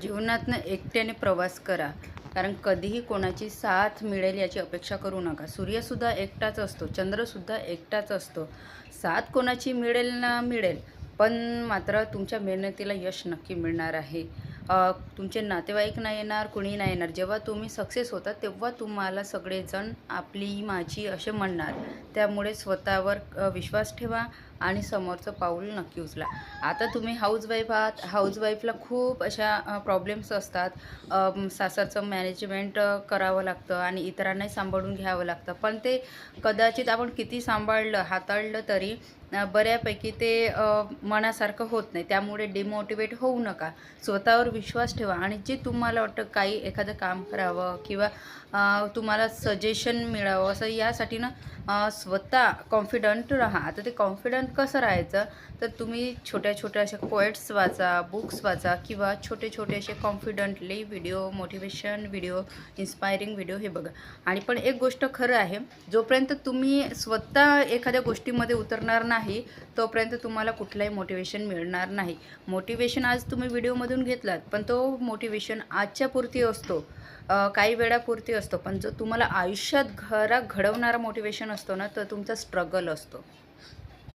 जीवनातनं एकट्याने प्रवास करा. कारण कधीही कोणाची साथ मिळेल याची अपेक्षा करू नका. सूर्यसुद्धा एकटाच असतो, चंद्रसुद्धा एकटाच असतो. साथ कोणाची मिळेल ना मिळेल, पण मात्र तुमच्या मेहनतीला यश नक्की मिळणार आहे. तुमचे नातेवाईक नाही येणार, कुणी नाही येणार. जेव्हा तुम्ही सक्सेस होता तेव्हा तुम्हाला सगळेजण आपली, माझी असे म्हणणार. त्यामुळे स्वतःवर विश्वास ठेवा आणि समोरचं पाऊल नक्की उचला. आता तुम्ही हाऊसवाईफ आहात. हाऊसवाईफला खूप अशा प्रॉब्लेम्स असतात. सासरचं मॅनेजमेंट करावं लागतं आणि इतरांनाही सांभाळून घ्यावं लागतं. पण ते कदाचित आपण किती सांभाळलं, हाताळलं तरी बऱ्यापैकी ते मनासारखं होत नाही. त्यामुळे डिमोटिवेट होऊ नका. स्वतःवर विश्वास ठेवा आणि जे तुम्हाला वाटतं काही एखादं काम करावं किंवा तुम्हाला सजेशन मिळावं असं यासाठी ना स्वतः कॉन्फिडंट राहा. आता ते कॉन्फिडंट कसं राहायचं, तर तुम्ही छोट्या-छोट्या अशा पोएट्स वाचा, बुक्स वाचा किंवा छोटे-छोटे असे confidently video, motivation video, inspiring video हे बघा. आणि पण एक गोष्ट खरं आहे, जोपर्यंत तुम्ही स्वतः एखाद्या गोष्टीमध्ये उतरणार नाही, तोपर्यंत तुम्हाला कुठलंही मोटिवेशन मिळणार नाही. मोटिवेशन आज तुम्ही व्हिडिओमधून घेतलात, पण तो मोटिवेशन आजच्यापुरती असतो, काही वेळापुरती असतो. पण जो तुम्हाला आयुष्यात घडवणारा मोटिवेशन असतो ना, तर तुमचा स्ट्रगल असतो.